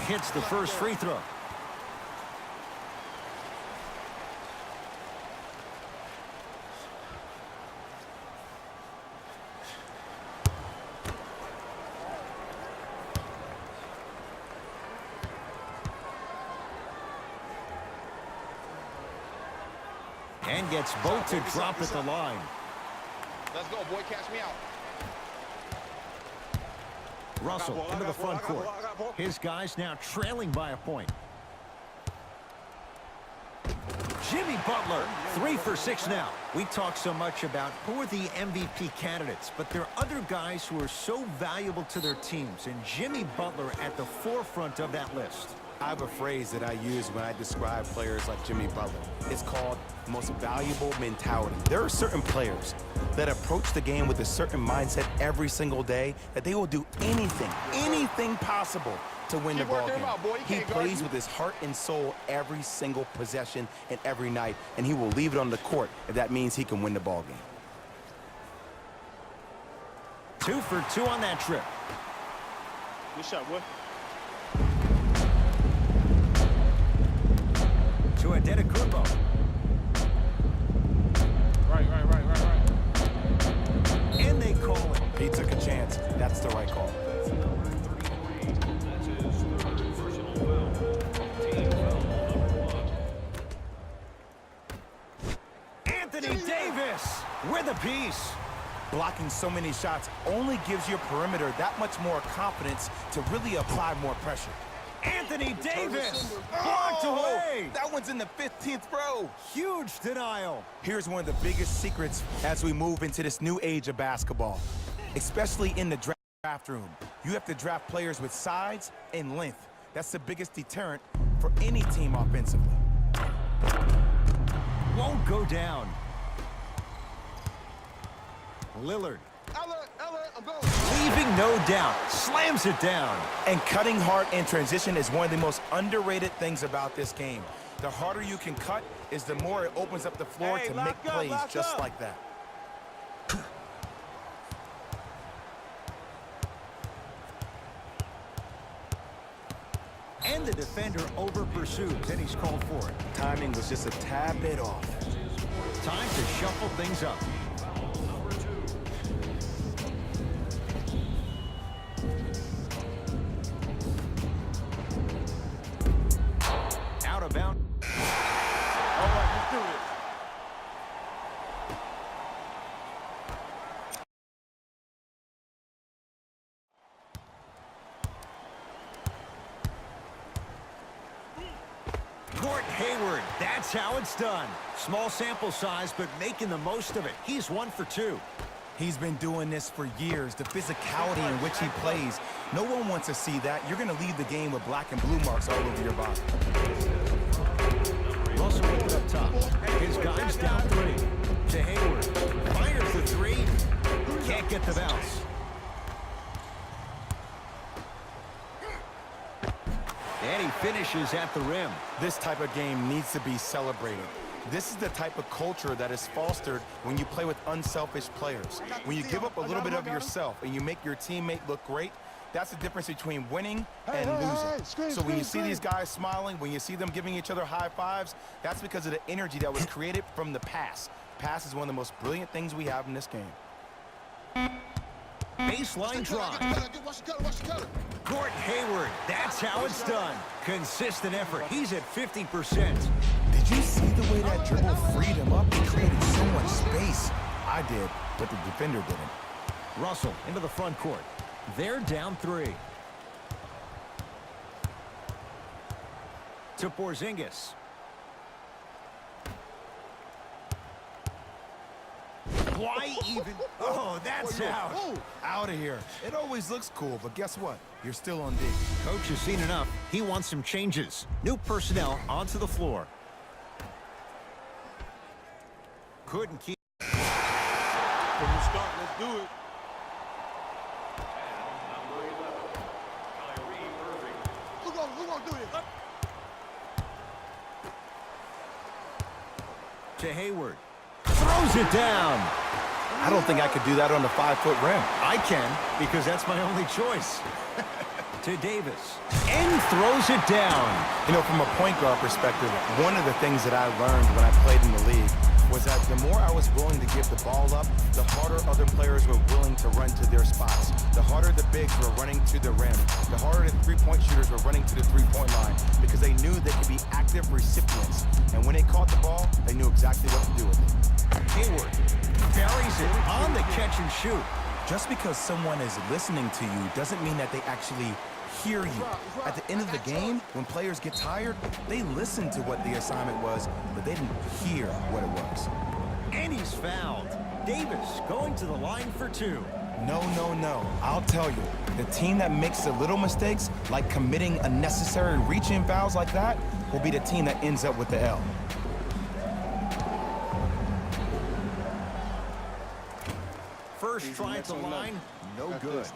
hits the first free throw. And gets both to drop at the line. Let's go, boy. Catch me out. Russell into the front court. His guys now trailing by a point. Jimmy Butler, 3 for 6 now. We talk so much about who are the MVP candidates, but there are other guys who are so valuable to their teams, and Jimmy Butler at the forefront of that list. I have a phrase that I use when I describe players like Jimmy Butler. It's called most valuable mentality. There are certain players that approach the game with a certain mindset every single day that they will do anything possible to win the ball game. He plays with his heart and soul every single possession and every night, and he will leave it on the court if that means he can win the ball game. 2 for 2 on that trip. Good shot, boy. To Adetokunbo. Right. And they call it. He took a chance. That's the right call. Anthony Davis with a piece. Blocking so many shots only gives your perimeter that much more confidence to really apply more pressure. Anthony Davis blocked away. That one's in the 15th row. Huge denial. Here's one of the biggest secrets as we move into this new age of basketball, especially in the draft room. You have to draft players with size and length. That's the biggest deterrent for any team offensively. Won't go down. Lillard. I'm going. Leaving no doubt. Slams it down. And cutting hard in transition is one of the most underrated things about this game. The harder you can cut is the more it opens up the floor to make plays just like that. And the defender over-pursues, and he's called for it. Timing was just a tad bit off. Time to shuffle things up. Out of bounds. All right, let's do this. Gordon Hayward, that's how it's done. Small sample size, but making the most of it. He's 1 for 2. He's been doing this for years. The physicality in which he plays, no one wants to see that. You're going to leave the game with black and blue marks all over your body. Russell with it up top. His guys down 3. To Hayward. Fires the 3. Can't get the bounce. And he finishes at the rim. This type of game needs to be celebrated. This is the type of culture that is fostered when you play with unselfish players. When you give up a little bit of yourself and you make your teammate look great, that's the difference between winning and losing. So when you see these guys smiling, when you see them giving each other high fives, that's because of the energy that was created from the pass. Pass is one of the most brilliant things we have in this game. Baseline drive. Gordon Hayward, that's how it's done. Consistent effort. He's at 50%. Did you see the way that dribble freed him up? He created so much space. I did, but the defender didn't. Russell into the front court. They're down 3. To Porzingis. Why even? Oh, that's out. Out of here. It always looks cool, but guess what? You're still on D. Coach has seen enough. He wants some changes. New personnel onto the floor. Couldn't keep. From the start, let's do it. Who gonna do this? To Hayward. Throws it down. I don't think I could do that on the 5-foot rim. I can, because that's my only choice. To Davis. And throws it down. You know, from a point guard perspective, one of the things that I learned when I played in the league was that the more I was willing to give the ball up, the harder other players were willing to run to their spots. The harder the bigs were running to the rim. The harder the three-point shooters were running to the three-point line because they knew they could be active recipients. And when they caught the ball, they knew exactly what to do with it. Hayward buries it on the catch and shoot. Just because someone is listening to you doesn't mean that they actually hear you. At the end of the game, when players get tired, they listen to what the assignment was, but they didn't hear what it was. And he's fouled. Davis going to the line for two. No, no, no. I'll tell you, the team that makes the little mistakes, like committing unnecessary reach-in fouls like that, will be the team that ends up with the L. First try at the line, no good.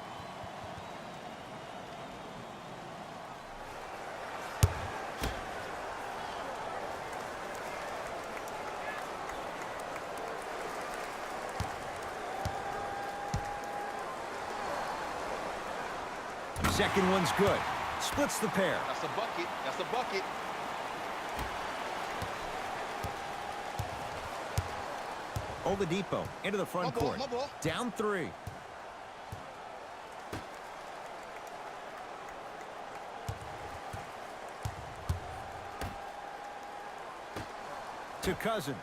Second one's good. Splits the pair. That's a bucket. That's a bucket. Oladipo into the front My ball, court. my ball. Down three. To Cousins.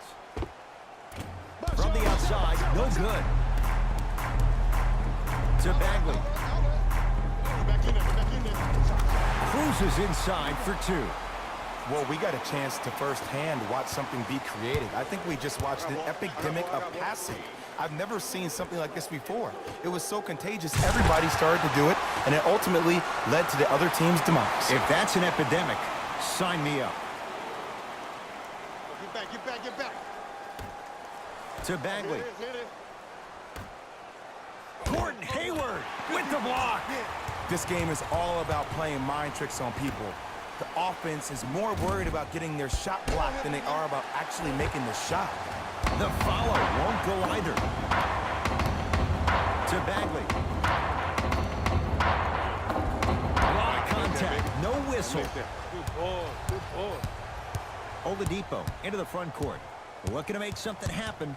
From the outside, no good. To Bagley. Back in there, back in there. Cruises inside for two. Well, we got a chance to firsthand watch something be created. I think we just watched an epidemic of passing. I've never seen something like this before. It was so contagious, everybody started to do it, and it ultimately led to the other team's demise. If that's an epidemic, sign me up. Get back, get back, get back. To Bagley. Hit it. Gordon Hayward with the block. This game is all about playing mind tricks on people. The offense is more worried about getting their shot blocked than they are about actually making the shot. The follow won't go either. To Bagley. A lot of contact, no whistle. Good ball, good ball. Oladipo into the front court. Looking to make something happen.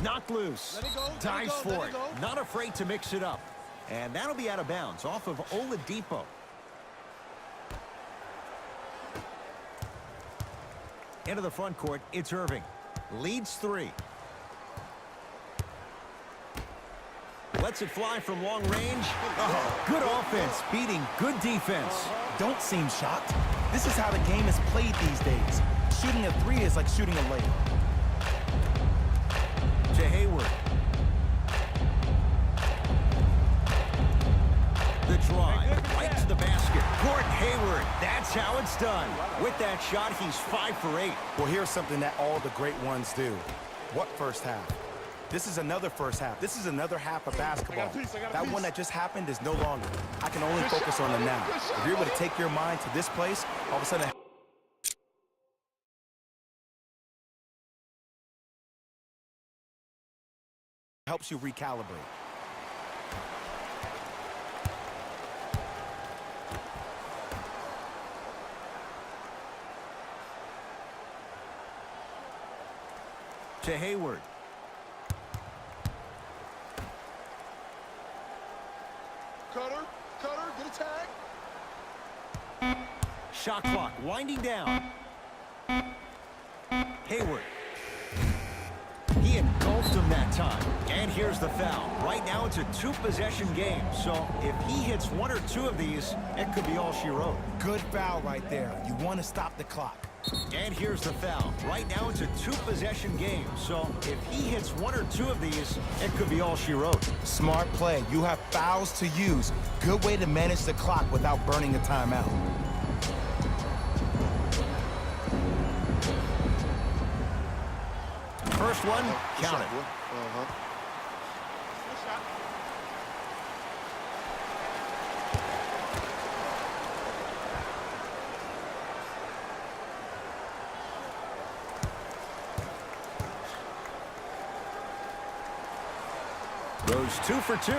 Knocked loose. Let it go, let it Dives go, for let it. it go. Not afraid to mix it up. And that'll be out of bounds off of Oladipo. Into the front court, it's Irving. Leads three. Lets it fly from long range. Oh, good offense, beating good defense. Don't seem shocked. This is how the game is played these days. Shooting a three is like shooting a layup. To Hayward. The drive, right to the basket. Gordon Hayward, that's how it's done. With that shot, he's 5 for 8. Well, here's something that all the great ones do. What first half? This is another first half. This is another half of basketball. That one that just happened is no longer. I can only focus on the now. If you're able to take your mind to this place, all of a sudden, helps you recalibrate. To Hayward. Cutter, get a tag. Shot clock winding down. Hayward. He engulfed him that time. And here's the foul. Right now it's a 2-possession game. So if he hits 1 or 2 of these, it could be all she wrote. Good foul right there. You want to stop the clock. And here's the foul. Right now it's a 2-possession game. So if he hits 1 or 2 of these, it could be all she wrote. Smart play. You have fouls to use. Good way to manage the clock without burning a timeout. First one, count it. Good shot. Goes 2 for 2.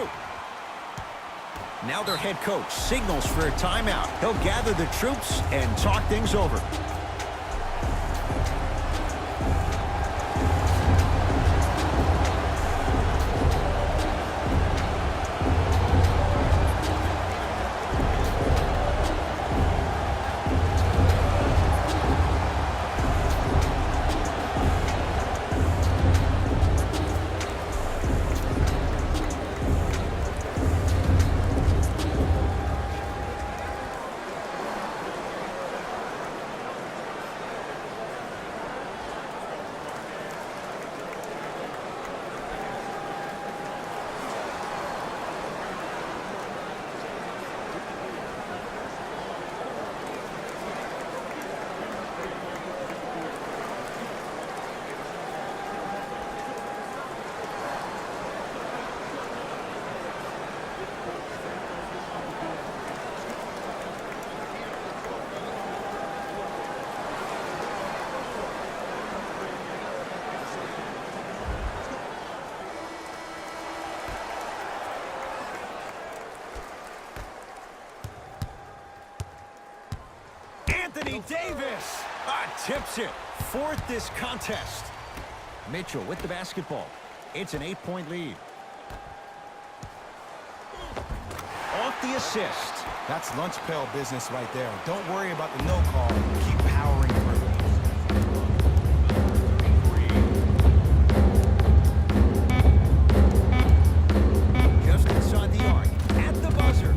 Now their head coach signals for a timeout. He'll gather the troops and talk things over. Anthony Davis tips it. Fourth this contest. Mitchell with the basketball. It's an 8-point lead. Off the assist. That's lunch pail business right there. Don't worry about the no call. Keep powering through. Just inside the arc. At the buzzer.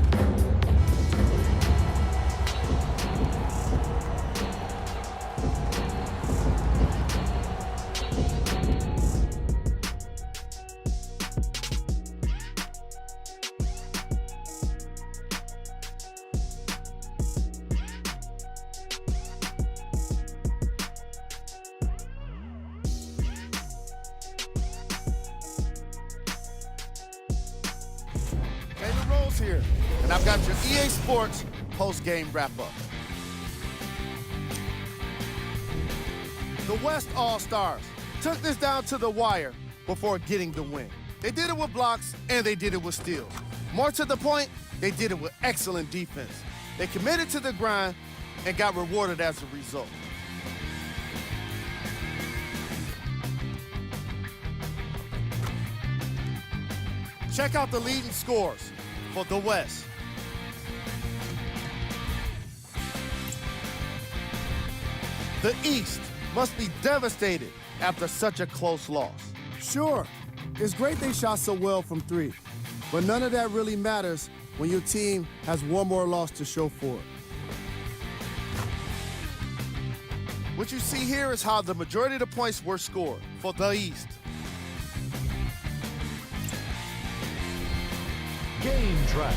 Jalen Rose here, and I've got your EA Sports post-game wrap-up. The West All-Stars took this down to the wire before getting the win. They did it with blocks, and they did it with steals. More to the point, they did it with excellent defense. They committed to the grind and got rewarded as a result. Check out the leading scores for the West. The East must be devastated after such a close loss. Sure, it's great they shot so well from three, but none of that really matters when your team has one more loss to show for it. What you see here is how the majority of the points were scored for the East. Game track.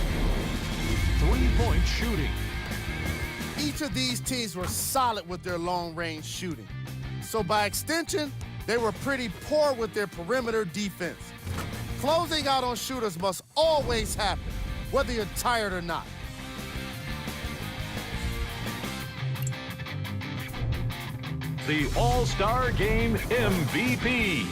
3-point shooting. Each of these teams were solid with their long-range shooting. So by extension, they were pretty poor with their perimeter defense. Closing out on shooters must always happen, whether you're tired or not. The All-Star Game MVP.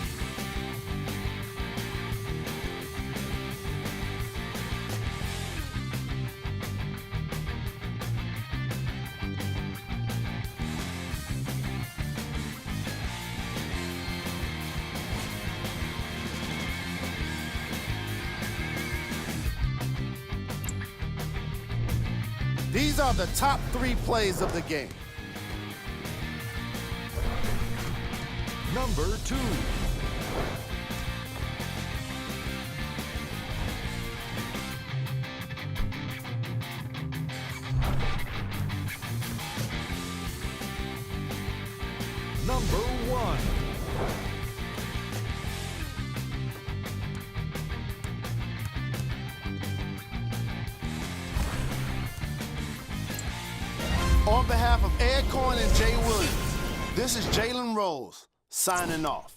These are the top 3 plays of the game. Number 2. Number 1. On behalf of Ed Cohen and Jay Williams, this is Jalen Rose signing off.